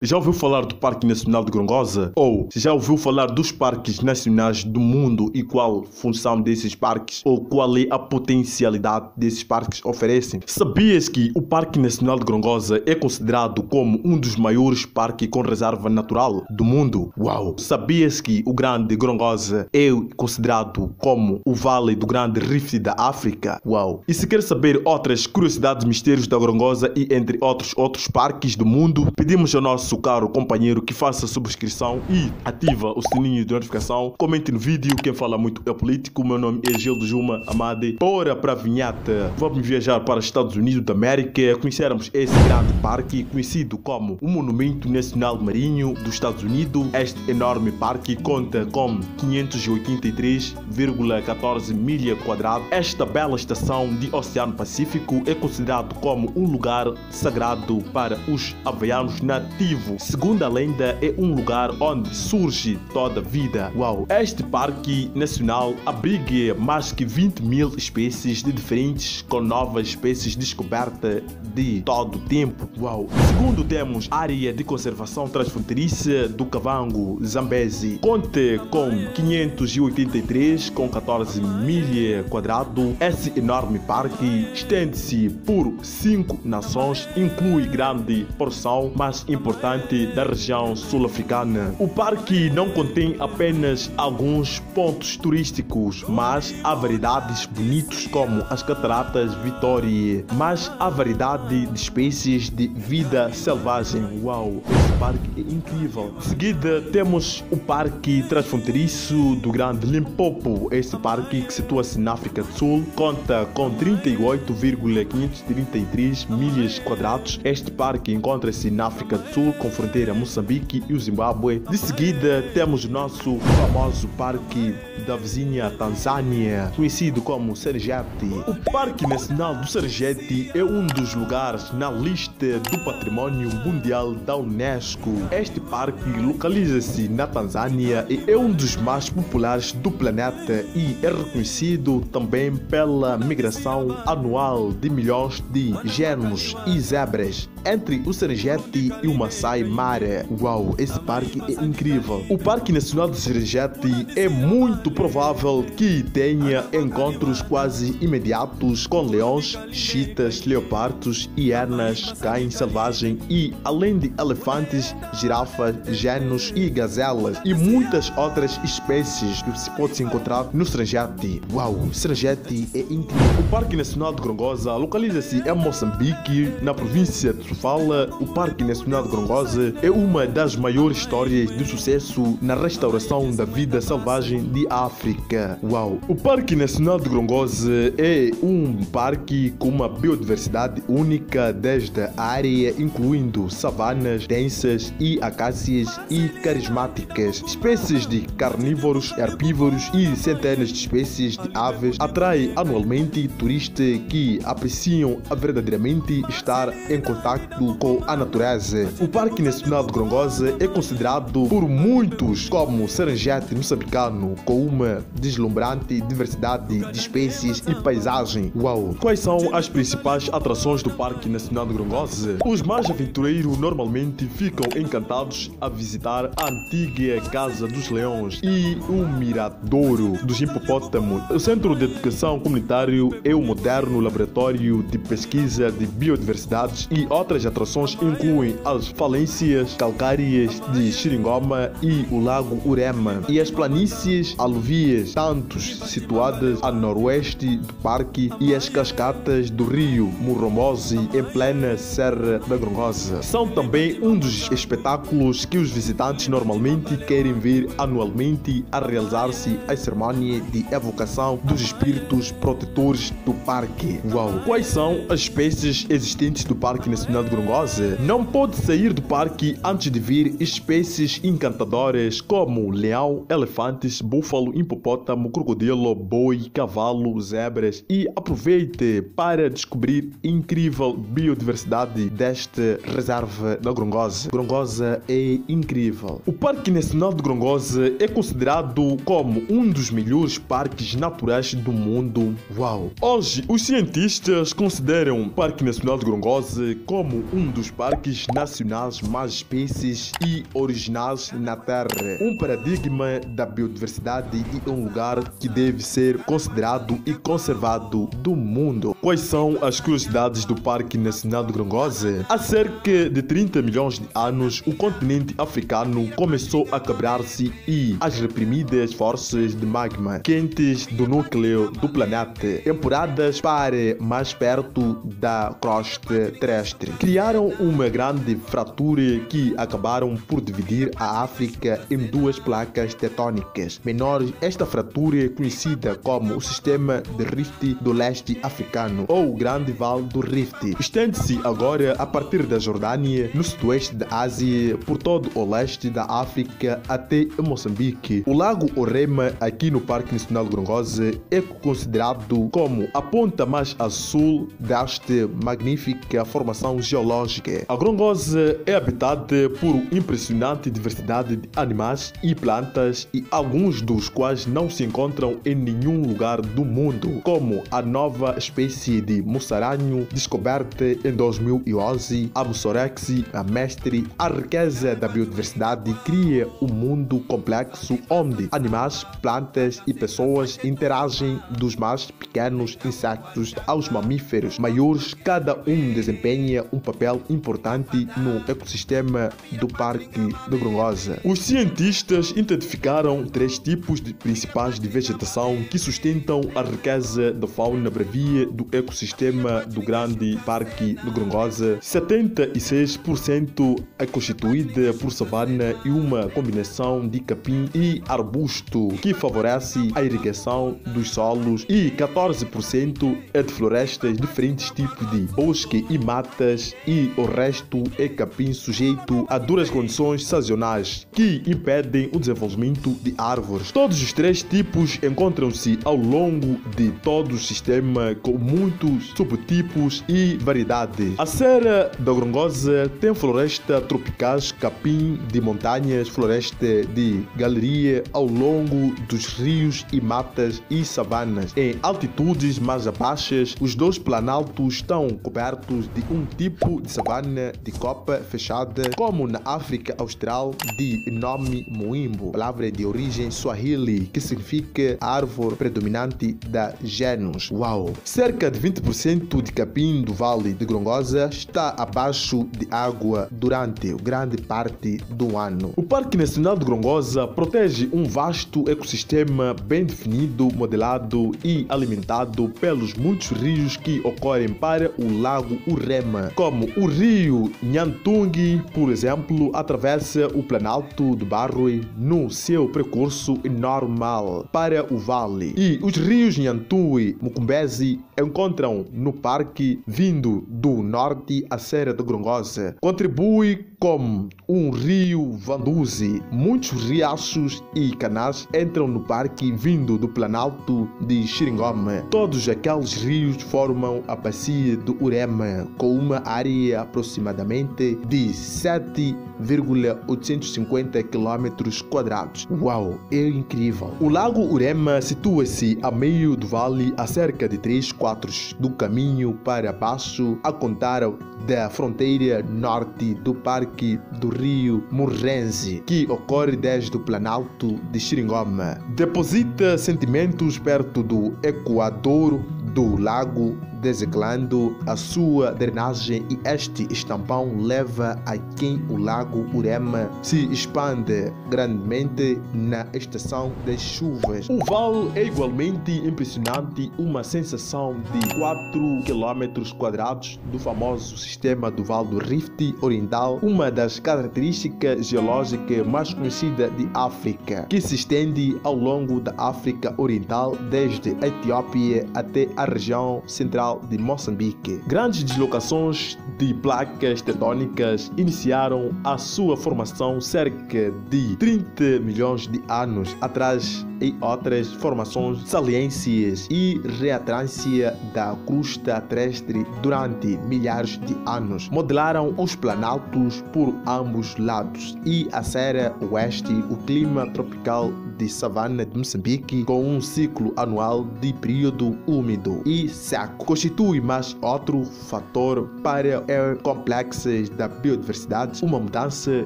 Já ouviu falar do Parque Nacional de Gorongosa? Ou já ouviu falar dos parques nacionais do mundo e qual função desses parques? Ou qual é a potencialidade desses parques oferecem? Sabias que o Parque Nacional de Gorongosa é considerado como um dos maiores parques com reserva natural do mundo? Uau! Sabias que o Grande Gorongosa é considerado como o Vale do Grande Rift da África? Uau! E se quer saber outras curiosidades, mistérios da Gorongosa e entre outros parques do mundo, pedimos ao nosso caro companheiro que faça a subscrição e ativa o sininho de notificação. Comente no vídeo. Quem fala muito é político. Meu nome é Gildo Juma Amade. Bora para a vinheta. Vamos viajar para os Estados Unidos da América, conhecermos esse grande parque conhecido como o Monumento Nacional Marinho dos Estados Unidos. Este enorme parque conta com 583,14 milhas quadradas. Esta bela estação de Oceano Pacífico é considerado como um lugar sagrado para os havaianos nativos. Segundo a lenda, é um lugar onde surge toda a vida. Uau! Este parque nacional abriga mais que 20 mil espécies de diferentes, com novas espécies descobertas de todo o tempo. Uau! Segundo, temos a área de conservação transfronteiriça do Kavango Zambezi. Conta com 583,14 milhas quadradas. Esse enorme parque estende-se por 5 nações, inclui grande porção mais importante da região sul-africana. O parque não contém apenas alguns pontos turísticos, mas há variedades bonitas como as Cataratas Vitória, mas há variedade de espécies de vida selvagem. Uau, esse parque é incrível. Em seguida, temos o Parque Transfronteiriço do Grande Limpopo. Este parque, que situa-se na África do Sul, conta com 38,533 milhas quadradas. Este parque encontra-se na África do Sul, com fronteira Moçambique e o Zimbábue. De seguida, temos o nosso famoso parque da vizinha Tanzânia, conhecido como Serengeti. O Parque Nacional do Serengeti é um dos lugares na lista do Patrimônio Mundial da Unesco. Este parque localiza-se na Tanzânia e é um dos mais populares do planeta e é reconhecido também pela migração anual de milhões de genos e zebras entre o Serengeti e o Masai Mara. Uau, esse parque é incrível. O Parque Nacional do Serengeti é muito provável que tenha encontros quase imediatos com leões, chitas, leopardos, hienas, cães selvagens e, além de elefantes, girafas, genos e gazelas e muitas outras espécies que se pode encontrar no Serengeti. Uau, o Serengeti é incrível. O Parque Nacional de Gorongosa localiza-se em Moçambique, na província de Sofala. O Parque Nacional de Gorongosa é uma das maiores histórias de sucesso na restauração da vida selvagem de África. Uau! O Parque Nacional de Gorongosa é um parque com uma biodiversidade única, desde a área incluindo savanas densas e acácias e carismáticas, espécies de carnívoros, herbívoros e centenas de espécies de aves. Atrai anualmente turistas que apreciam verdadeiramente estar em contato com a natureza. O Parque Nacional de Gorongosa é considerado por muitos como Serengeti moçambicano, com uma deslumbrante diversidade de espécies e paisagem. Uau! Quais são as principais atrações do Parque Nacional de Gorongosa? Os mais aventureiros normalmente ficam encantados a visitar a antiga Casa dos Leões e o Miradouro dos Hipopótamos. O Centro de Educação Comunitário é um moderno laboratório de pesquisa de biodiversidade e outras atrações incluem as falências calcárias de Xiringoma e o Lago Urema e as planícies aluviais, tantos situadas a noroeste do parque, e as cascatas do rio Muromose em plena Serra da Gorongosa. São também um dos espetáculos que os visitantes normalmente querem ver anualmente a realizar-se a cerimônia de evocação dos espíritos protetores do parque. Uau! Quais são as espécies existentes do Parque Nacional de Gorongosa? Não pode sair do parque antes de ver espécies encantadoras como leão, elefantes, búfalo, hipopótamo, crocodilo, boi, cavalo, zebras, e aproveite para descobrir a incrível biodiversidade desta reserva da Gorongosa. Gorongosa é incrível. O Parque Nacional de Gorongosa é considerado como um dos melhores parques naturais do mundo. Uau! Hoje, os cientistas consideram o Parque Nacional de Gorongosa como como um dos parques nacionais mais espécies e originais na Terra, um paradigma da biodiversidade e um lugar que deve ser considerado e conservado do mundo. Quais são as curiosidades do Parque Nacional de Gorongosa? Há cerca de 30 milhões de anos, o continente africano começou a quebrar-se e as reprimidas forças de magma quentes do núcleo do planeta, empurradas para mais perto da crosta terrestre, criaram uma grande fratura que acabaram por dividir a África em duas placas tectônicas menores. Esta fratura é conhecida como o Sistema de Rift do Leste Africano ou o Grande Vale do Rift. Estende-se agora a partir da Jordânia, no sudoeste da Ásia, por todo o leste da África até Moçambique. O Lago Orema, aqui no Parque Nacional de Gorongosa, é considerado como a ponta mais a sul desta magnífica formação geológica. A Gorongosa é habitada por uma impressionante diversidade de animais e plantas, e alguns dos quais não se encontram em nenhum lugar do mundo, como a nova espécie de mussaranho descoberta em 2011, a Mussorex, a mestre. A riqueza da biodiversidade cria um mundo complexo onde animais, plantas e pessoas interagem, dos mais pequenos insetos aos mamíferos maiores. Cada um desempenha um papel importante no ecossistema do Parque de Gorongosa. Os cientistas identificaram 3 tipos principais de vegetação que sustentam a riqueza da fauna bravia do ecossistema do Grande Parque de Gorongosa. 76% é constituída por savana e uma combinação de capim e arbusto que favorece a irrigação dos solos, e 14% é de florestas, diferentes tipos de bosque e matas, e o resto é capim sujeito a duras condições sazonais que impedem o desenvolvimento de árvores. Todos os 3 tipos encontram-se ao longo de todo o sistema, com muitos subtipos e variedades. A Serra da Gorongosa tem floresta tropicais, capim de montanhas, floresta de galeria ao longo dos rios e matas e savanas. Em altitudes mais baixas, os 2 planaltos estão cobertos de um tipo de savana de copa fechada, como na África Austral, de nome moimbo, palavra de origem swahili, que significa árvore predominante da genus. Uau! Cerca de 20% de capim do Vale de Gorongosa está abaixo de água durante grande parte do ano. O Parque Nacional de Gorongosa protege um vasto ecossistema bem definido, modelado e alimentado pelos muitos rios que ocorrem para o Lago Orema, como o rio Nyantungi, por exemplo, atravessa o Planalto do Barroe no seu percurso normal para o vale, e os rios Nyantui e Mucumbezi encontram no parque, vindo do norte. A Serra da Gorongosa contribui como um rio Vanduzi. Muitos riachos e canais entram no parque vindo do Planalto de Xiringoma. Todos aqueles rios formam a bacia do Orema, com uma área aproximadamente de 7,850 km². Uau, é incrível! O Lago Orema situa-se a meio do vale, a cerca de 3 quartos do caminho para baixo, a contar da fronteira norte do Parque do Rio Murrense, que ocorre desde o Planalto de Xiringoma. Deposita sedimentos perto do Equador do lago, desencadeando a sua drenagem, e este estampão leva a quem o Lago Orema se expande grandemente na estação das chuvas. O vale é igualmente impressionante, uma sensação de 4 km² do famoso sistema do Vale do Rift Oriental, uma das características geológicas mais conhecidas de África, que se estende ao longo da África Oriental, desde a Etiópia até a região central de Moçambique. Grandes deslocações de placas tectônicas iniciaram a sua formação cerca de 30 milhões de anos atrás, e outras formações saliências e reatrância da crosta terrestre durante milhares de anos modelaram os planaltos por ambos lados. E a Serra Oeste, o clima tropical de savana de Moçambique, com um ciclo anual de período úmido e seco, constitui mais outro fator para o complexo da biodiversidade, uma mudança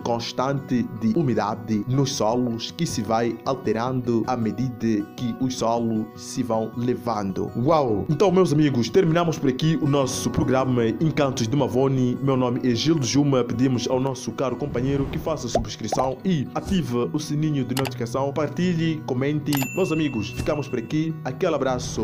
constante de umidade nos solos que se vai alterando à medida que os solos se vão levando. Uau! Então, meus amigos, terminamos por aqui o nosso programa Encantos de Mavone. Meu nome é Gildo Juma. Pedimos ao nosso caro companheiro que faça a subscrição e ativa o sininho de notificação. Partilhe, comente. Meus amigos, ficamos por aqui. Aquele abraço.